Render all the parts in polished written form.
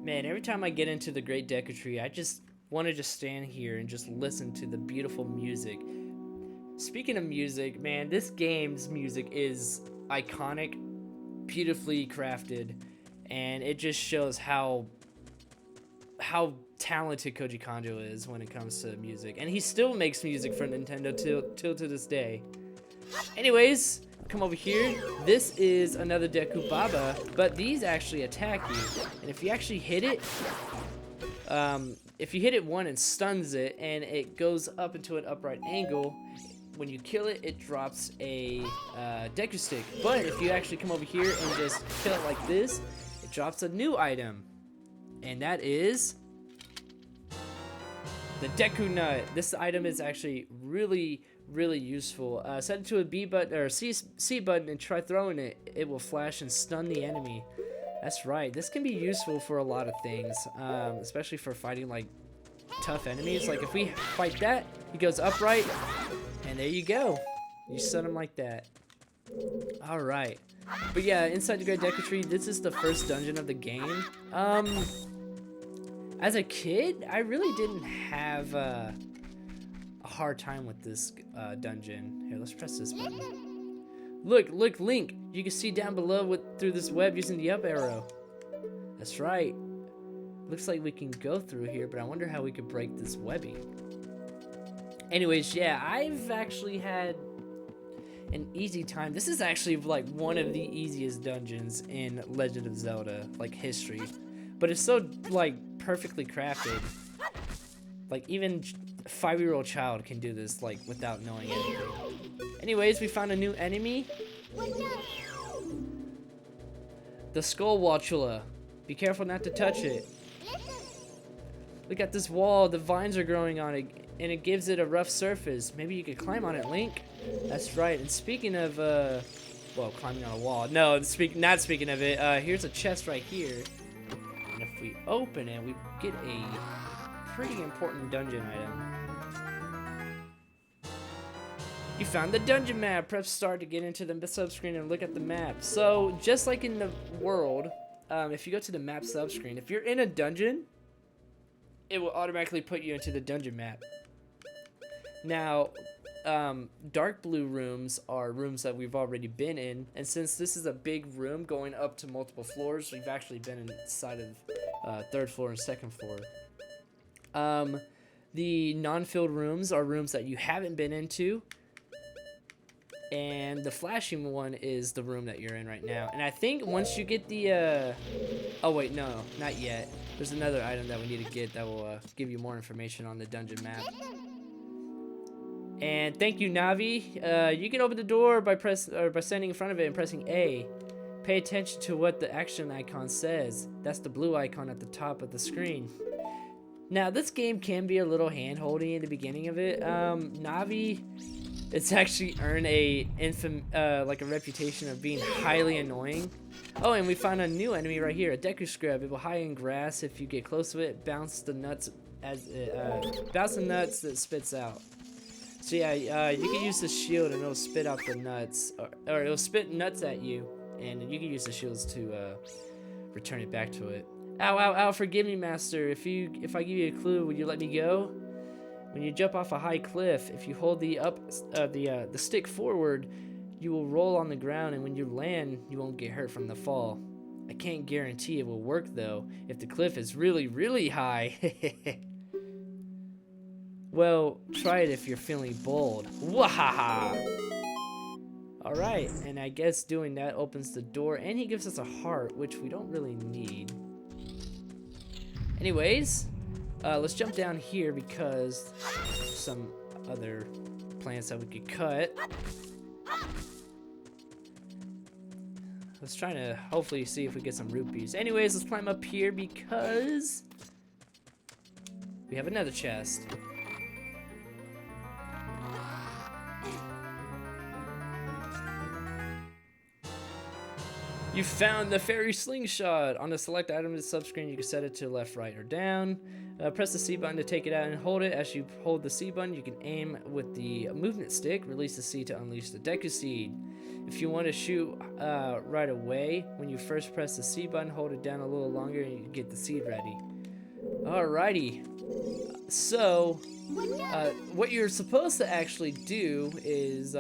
Man, every time I get into the Great Deku Tree, I just want to just stand here and just listen to the beautiful music. Speaking of music, man, this game's music is iconic, beautifully crafted, and it just shows how talented Koji Kondo is when it comes to music. And he still makes music for Nintendo till to this day. Anyways, come over here. This is another Deku Baba, but these actually attack you. And if you actually hit it, if you hit it one, it stuns it, and it goes up into an upright angle. When you kill it, it drops a Deku stick. But if you actually come over here and just kill it like this, it drops a new item. And that is the Deku Nut. This item is actually really useful. Set it to a B button or C button and try throwing it. It will flash and stun the enemy. That's right. This can be useful for a lot of things, especially for fighting like tough enemies. Like if we fight that, he goes upright, and there you go. You stun him like that. All right. But yeah, inside the Great Deku Tree, this is the first dungeon of the game. As a kid, I really didn't have a hard time with this dungeon. Here, let's press this button. Look, Link. You can see down below through this web using the up arrow. That's right. Looks like we can go through here, but I wonder how we could break this webbing. Anyways, yeah, I've actually had an easy time. This is actually like one of the easiest dungeons in Legend of Zelda, like history. But it's so like perfectly crafted. Like even a 5-year-old child can do this like without knowing anything. Anyways, we found a new enemy. The skulltulas. Be careful not to touch it. Look at this wall. The vines are growing on it, and it gives it a rough surface. Maybe you could climb on it, Link. That's right. And speaking of, well, climbing on a wall. No, not speaking of it. Here's a chest right here. And if we open it, we get a pretty important dungeon item. You found the dungeon map. Press start to get into the subscreen and look at the map. So, just like in the world, if you go to the map subscreen, if you're in a dungeon, it will automatically put you into the dungeon map. Now, dark blue rooms are rooms that we've already been in, and since this is a big room going up to multiple floors, we've actually been inside of 3rd floor and 2nd floor. The non-filled rooms are rooms that you haven't been into, and the flashing one is the room that you're in right now. And I think once you get the oh wait, no, not yet. There's another item that we need to get that will give you more information on the dungeon map. And thank you, Navi. You can open the door by standing in front of it and pressing A. Pay attention to what the action icon says. That's the blue icon at the top of the screen. Now, this game can be a little hand-holdy in the beginning of it. Navi, it's actually earned a reputation of being highly annoying. Oh, and we found a new enemy right here, a Deku Scrub. It will hide in grass. If you get close to it, bounce the nuts that it spits out. So yeah, you can use the shield and it'll spit out the nuts, or it'll spit nuts at you, and you can use the shields to return it back to it. Ow, ow, ow! Forgive me, Master. If I give you a clue, would you let me go? When you jump off a high cliff, if you hold the stick forward, you will roll on the ground, and when you land, you won't get hurt from the fall. I can't guarantee it will work though, if the cliff is really high. Well, try it if you're feeling bold. Wahaha! Alright, and I guess doing that opens the door, and he gives us a heart, which we don't really need. Anyways, let's jump down here because some other plants that we could cut. Let's try to hopefully see if we get some rupees. Anyways, let's climb up here because we have another chest. You found the fairy slingshot. On the select item of the subscreen, you can set it to left, right, or down. Press the C button to take it out and hold it. As you hold the C button, you can aim with the movement stick. Release the C to unleash the Deku Seed. If you want to shoot right away, when you first press the C button, hold it down a little longer and you get the seed ready. Alrighty. So, what you're supposed to actually do is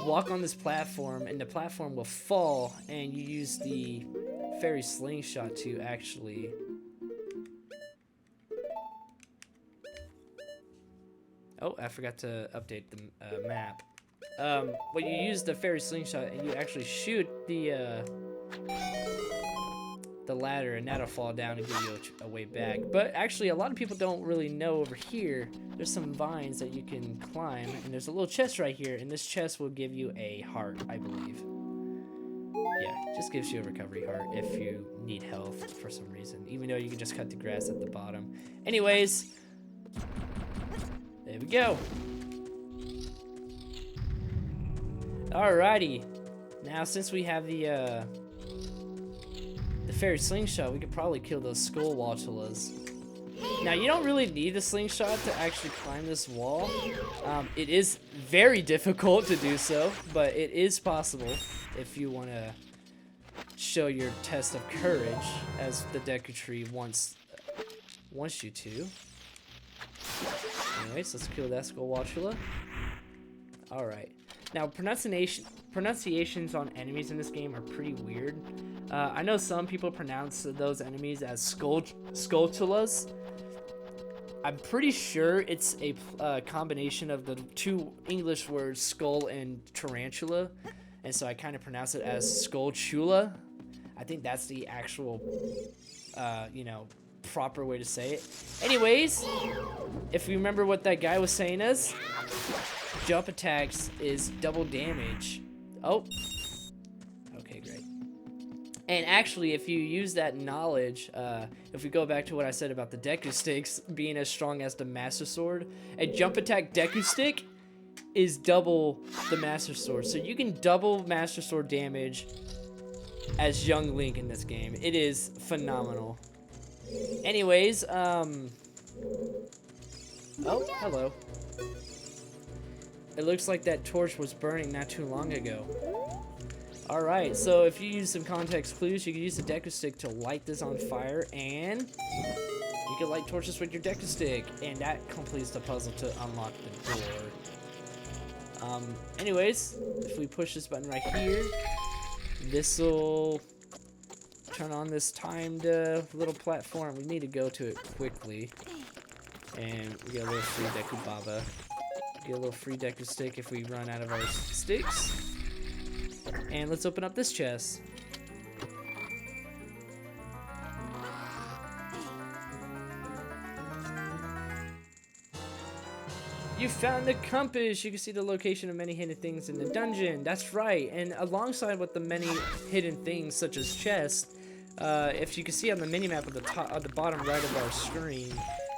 walk on this platform, and the platform will fall, and you use the fairy slingshot to actually... Oh, I forgot to update the map. Well, you use the fairy slingshot and you actually shoot the ladder, and that'll fall down and give you a way back. But actually, a lot of people don't really know over here. There's some vines that you can climb, and there's a little chest right here, and this chest will give you a heart, I believe. Yeah, just gives you a recovery heart if you need health for some reason, even though you can just cut the grass at the bottom. Anyways, there we go. Alrighty. Now, since we have the fairy slingshot, we could probably kill those skulltulas. Now, you don't really need a slingshot to actually climb this wall. It is very difficult to do so, but it is possible if you want to show your test of courage, as the Deku Tree wants you to. Anyways, let's kill that skulltula. Alright. Now, pronunciations on enemies in this game are pretty weird. I know some people pronounce those enemies as skulltulas. I'm pretty sure it's a combination of the two English words, skull and tarantula. And so I kind of pronounce it as skulltula. I think that's the actual, proper way to say it. Anyways, if you remember what that guy was saying is, jump attacks is double damage. Oh. Okay, great. And actually, if you use that knowledge, if we go back to what I said about the Deku sticks being as strong as the Master Sword, a jump attack Deku stick is double the Master Sword. So you can double Master Sword damage as young Link in this game. It is phenomenal. Anyways, oh, hello. It looks like that torch was burning not too long ago. Alright, so if you use some context clues, you can use the Deku stick to light this on fire, and you can light torches with your Deku stick, and that completes the puzzle to unlock the door. Anyways, if we push this button right here, this will turn on this timed little platform. We need to go to it quickly, and we get a little free Deku Baba. Get a little free Deku stick if we run out of our sticks. And let's open up this chest. You found the compass! You can see the location of many hidden things in the dungeon. That's right, and alongside with the many hidden things such as chests, if you can see on the minimap at the bottom right of our screen,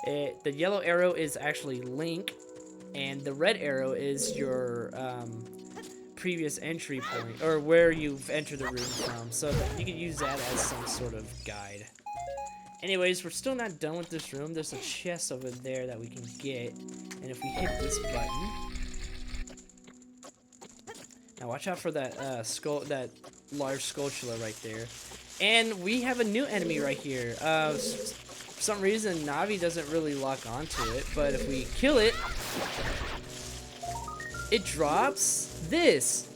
the yellow arrow is actually Link, and the red arrow is your previous entry point, or where you've entered the room from, so you can use that as some sort of guide. Anyways, we're still not done with this room. There's a chest over there that we can get, and if we hit this button, now watch out for that that large skulltula right there. And we have a new enemy right here. For some reason, Navi doesn't really lock onto it, but if we kill it, it drops this.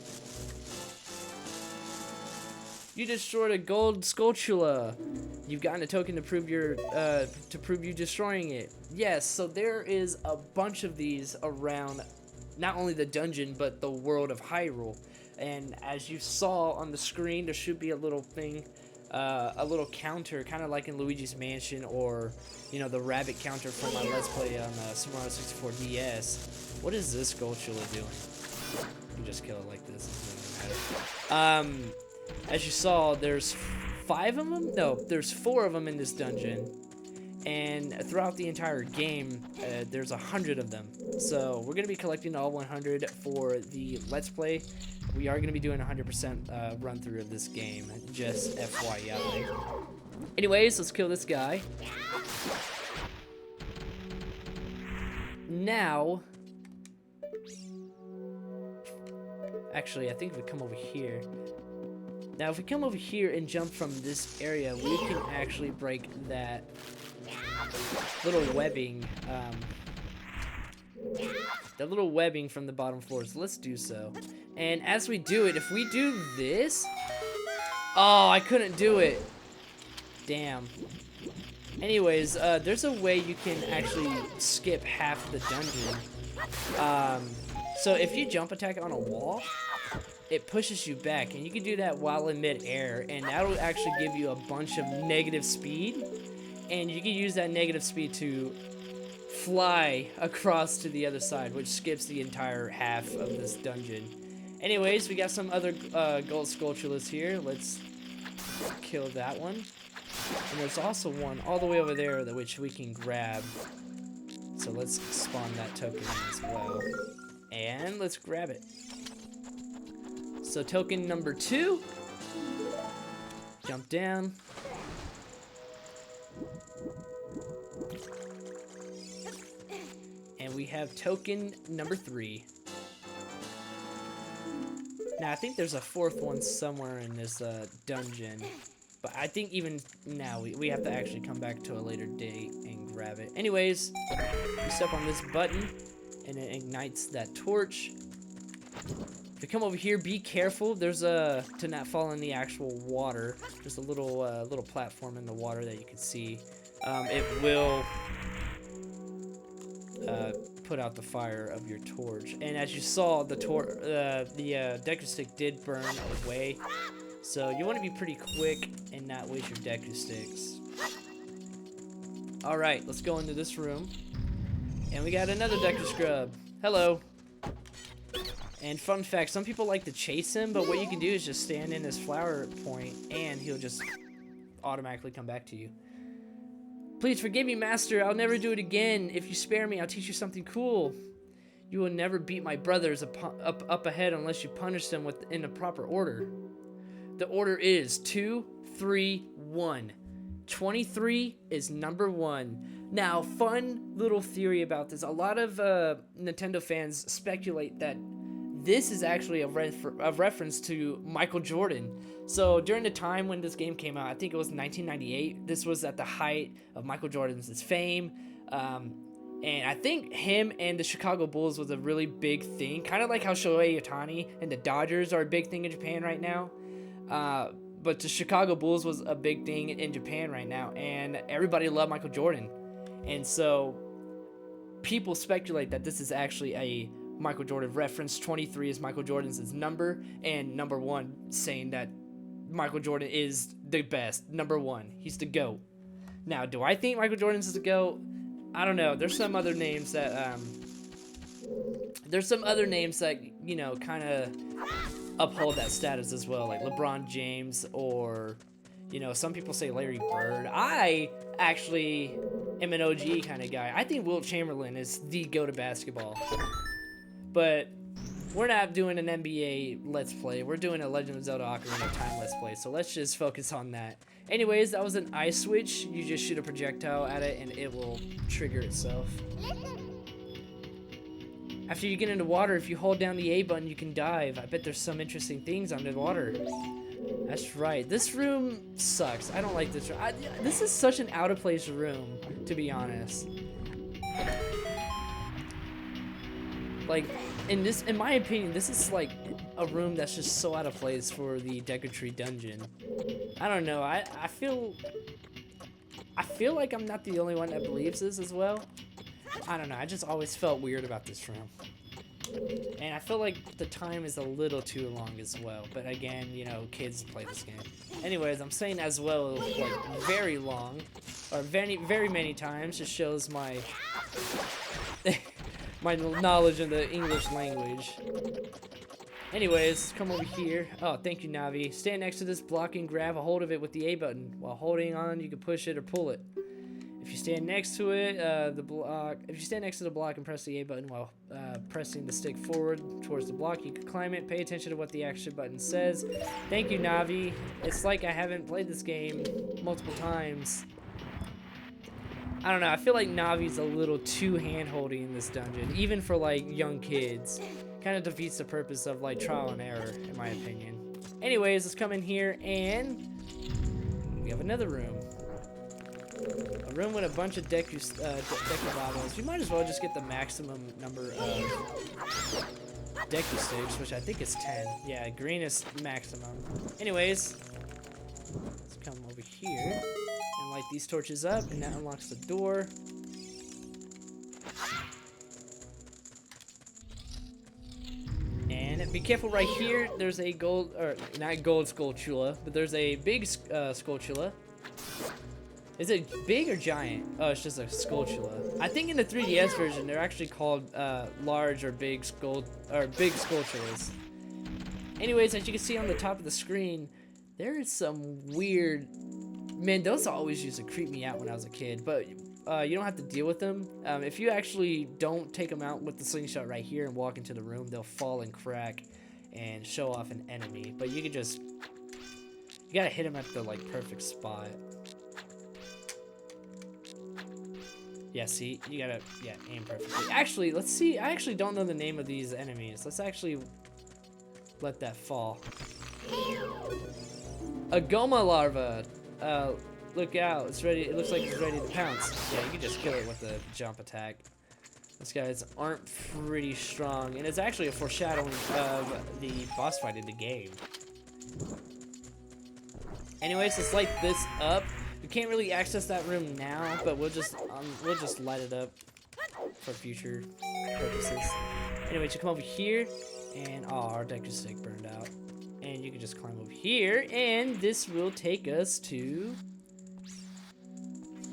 You destroyed a gold skulltula. You've gotten a token to prove you destroying it. Yes, so there is a bunch of these around not only the dungeon but the world of Hyrule. And as you saw on the screen, there should be a little thing, a little counter, kind of like in Luigi's Mansion, or the rabbit counter from my Let's Play on Super Mario 64 DS. What is this skulltula doing? You can just kill it like this. It doesn't matter. As you saw, there's 5 of them? No, there's 4 of them in this dungeon. And throughout the entire game, there's 100 of them. So we're going to be collecting all 100 for the Let's Play. We are going to be doing 100% run through of this game, just FYI. Anyways, let's kill this guy. Now, actually, I think if we come over here. Now, if we come over here and jump from this area, we can actually break that little webbing, the little webbing from the bottom floor. So let's do so. And as we do it, if we do this, oh, I couldn't do it. Damn. Anyways, there's a way you can actually skip half the dungeon. So if you jump attack on a wall, it pushes you back, and you can do that while in mid-air, and that'll actually give you a bunch of negative speed, and you can use that negative speed to fly across to the other side, which skips the entire half of this dungeon. Anyways, we got some other gold skulltulas here. Let's kill that one. And there's also one all the way over there that which we can grab. So let's spawn that token as well. And let's grab it. So token number 2. Jump down. And we have token number 3. Now I think there's a 4th one somewhere in this dungeon. But I think even now we have to actually come back to a later date and grab it. Anyways, you step on this button and it ignites that torch. If you come over here, be careful. There's to not fall in the actual water. There's a little platform in the water that you can see. It will put out the fire of your torch. And as you saw, the Deku stick did burn away. So you want to be pretty quick and not waste your Deku sticks. Alright, let's go into this room. And we got another Deku scrub. Hello. And fun fact, some people like to chase him, but what you can do is just stand in his flower point and he'll just automatically come back to you. Please forgive me, master. I'll never do it again. If you spare me, I'll teach you something cool. You will never beat my brothers up ahead unless you punish them in the proper order. The order is 2, 3, 1. 23 is number 1. Now, fun little theory about this. A lot of Nintendo fans speculate that this is actually a reference to Michael Jordan. So during the time when this game came out, I think it was 1998, this was at the height of Michael Jordan's fame. And I think him and the Chicago Bulls was a really big thing. Kind of like how Shohei Ohtani and the Dodgers are a big thing in Japan right now. But the Chicago Bulls was a big thing in Japan right now, and everybody loved Michael Jordan. And so people speculate that this is actually a Michael Jordan reference. 23 is Michael Jordan's number, and number 1 saying that Michael Jordan is the best. Number 1, he's the GOAT. Now, do I think Michael Jordan's the GOAT? I don't know. There's some other names that you know, kind of uphold that status as well, like LeBron James, or you know, some people say Larry Bird. I actually am an OG kind of guy. I think Wilt Chamberlain is the GOAT of basketball. But we're not doing an NBA Let's Play. We're doing a Legend of Zelda Ocarina of Time Let's Play, so let's just focus on that. Anyways, that was an ice switch. You just shoot a projectile at it and it will trigger itself. After you get into water, if you hold down the A button, you can dive. I bet there's some interesting things underwater. That's right. This room sucks. I don't like this room. This is such an out-of-place room, to be honest. Like, in my opinion, this is like a room that's just so out of place for the Deku Tree dungeon. I don't know. I feel like I'm not the only one that believes this as well. I don't know, I just always felt weird about this room. And I feel like the time is a little too long as well. But again, you know, kids play this game. Anyways, I'm saying as well, like, very long. Or very, very many times. Just shows my my knowledge of the English language. Anyways, come over here. Oh, thank you, Navi. Stand next to this block and grab a hold of it with the A button. While holding on, you can push it or pull it. If you stand next to it, if you stand next to the block and press the A button while pressing the stick forward towards the block, you can climb it. Pay attention to what the action button says. Thank you, Navi. It's like I haven't played this game multiple times. I don't know, I feel like Navi's a little too hand-holdy in this dungeon, even for like young kids. Kind of defeats the purpose of like trial and error, in my opinion. Anyways, let's come in here and we have another room. A room with a bunch of Deku bottles. You might as well just get the maximum number of Deku sticks, which I think is 10. Yeah, green is maximum. Anyways, let's come over here and light these torches up, and that unlocks the door. And be careful right here. There's a gold, or not gold skulltula, but there's a big skulltula. Is it big or giant? Oh, it's just a skulltula. I think in the 3DS version, they're actually called large or big skulltulas. Anyways, as you can see on the top of the screen, there is some weird. Man, those always used to creep me out when I was a kid, but you don't have to deal with them. If you actually don't take them out with the slingshot right here and walk into the room, they'll fall and crack and show off an enemy. But you can just, you gotta hit them at the like perfect spot. Yeah, see, you gotta, yeah, aim perfectly. Actually, let's see, I actually don't know the name of these enemies. Let's actually let that fall. A Gohma larva. Look out, it's ready, it looks like it's ready to pounce. Yeah, you can just kill it with a jump attack. These guys aren't pretty strong, and it's actually a foreshadowing of the boss fight in the game. Anyways, let's light this up. We can't really access that room now, but we'll just light it up for future purposes. Anyways, you come over here, and oh, our Deku stick burned out. And you can just climb over here, and this will take us to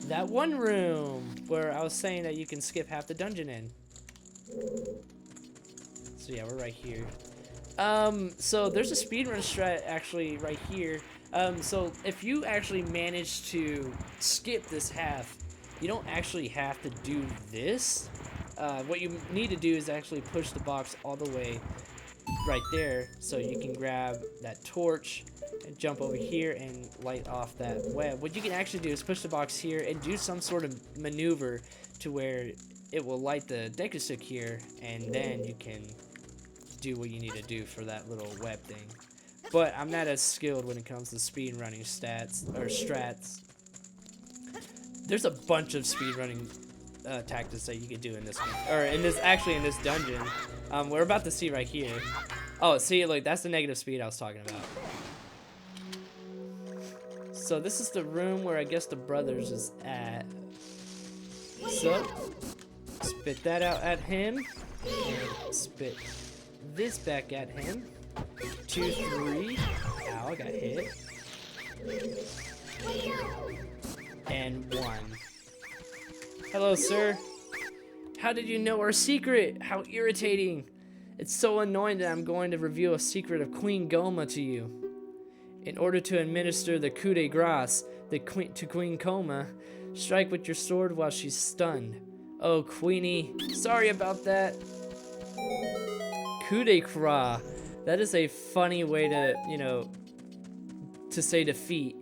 that one room where I was saying that you can skip half the dungeon in. So yeah, we're right here. So there's a speedrun strat actually right here. So if you actually manage to skip this half, you don't actually have to do this. What you need to do is actually push the box all the way right there, so you can grab that torch and jump over here and light off that web. What you can actually do is push the box here and do some sort of maneuver to where it will light the Deku stick here, and then you can do what you need to do for that little web thing. But I'm not as skilled when it comes to speed running stats or strats. There's a bunch of speed running tactics that you can do in this game, or in this dungeon. We're about to see right here. Oh, see, look, that's the negative speed I was talking about. So this is the room where I guess the brothers is at. So spit that out at him, and spit this back at him. 2, 3. Ow, I got hit. And 1. Hello, sir. How did you know our secret? How irritating. It's so annoying that I'm going to reveal a secret of Queen Gohma to you. In order to administer the coup de grace to Queen Gohma, strike with your sword while she's stunned. Oh, Queenie, sorry about that. Coup de grace. That is a funny way to, you know, to say defeat.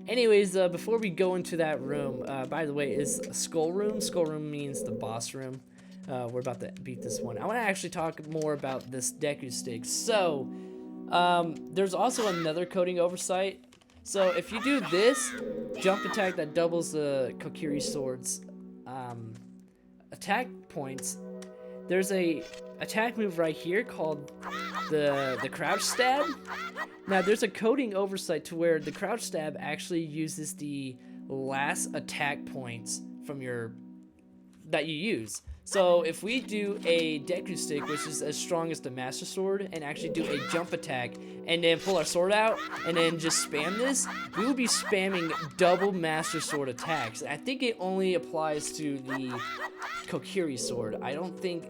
Anyways, before we go into that room, by the way, is a skull room. Skull room means the boss room. We're about to beat this one. I want to actually talk more about this Deku stick. So, there's also another coding oversight. So, if you do this jump attack that doubles the Kokiri sword's attack points, there's a attack move right here called the crouch stab. Now there's a coding oversight to where the crouch stab actually uses the last attack points from that you use. So if we do a Deku stick, which is as strong as the Master Sword, and actually do a jump attack, and then pull our sword out, and then just spam this, we will be spamming double Master Sword attacks. I think it only applies to the Kokiri sword. I don't think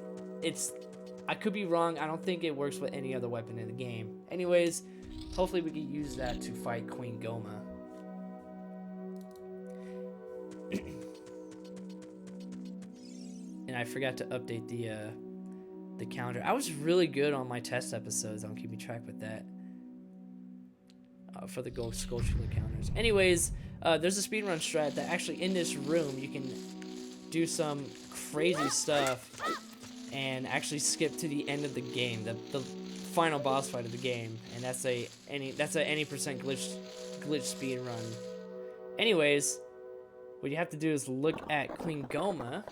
I could be wrong. I don't think it works with any other weapon in the game. Anyways, hopefully we can use that to fight Queen Gohma. and I forgot to update the calendar. I was really good on my test episodes. I'm keeping track with that. For the skulltula counters. Anyways, there's a speedrun strat that actually in this room you can do some crazy stuff and actually skip to the end of the game, the final boss fight of the game, and that's a any percent glitch speed run. Anyways, what you have to do is look at Queen Gohma.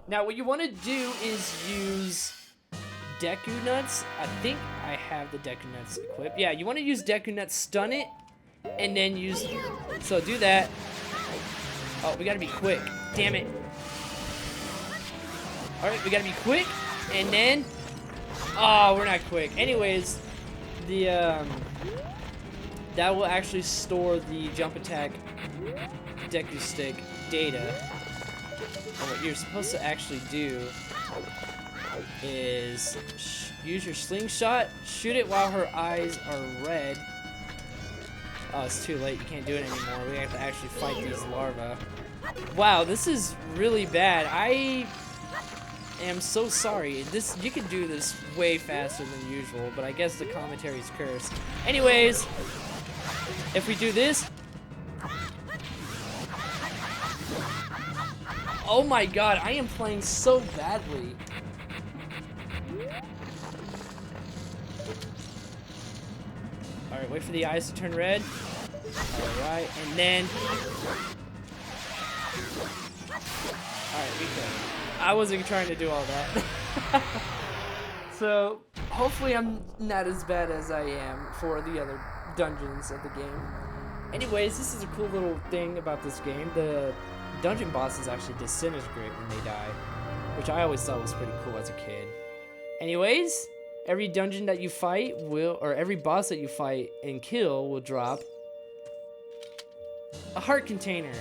Now what you want to do is use Deku nuts. I think I have the Deku nuts equipped. Yeah, you want to use Deku nuts, stun it, and then use. So do that. Oh, we gotta be quick. Damn it. All right, we gotta be quick, and then. Oh, we're not quick. Anyways, the that will actually store the jump attack Deku stick data. And what you're supposed to actually do is use your slingshot, shoot it while her eyes are red. Oh, it's too late. You can't do it anymore. We have to actually fight these larvae. Wow, this is really bad. I am so sorry. You can do this way faster than usual, but I guess the commentary's cursed. Anyways, if we do this. Oh my god, I am playing so badly. Alright, wait for the eyes to turn red. Alright, and then. Alright, we good. I wasn't trying to do all that. So, hopefully I'm not as bad as I am for the other dungeons of the game. Anyways, this is a cool little thing about this game. The dungeon bosses actually disintegrate when they die, which I always thought was pretty cool as a kid. Anyways, every dungeon that you fight or every boss that you fight and kill will drop a heart container.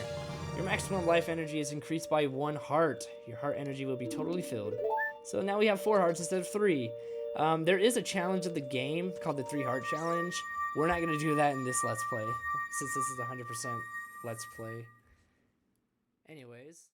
Your maximum life energy is increased by 1 heart. Your heart energy will be totally filled. So now we have 4 hearts instead of 3. There is a challenge of the game called the 3 heart challenge. We're not going to do that in this Let's Play, since this is 100% Let's Play. Anyways.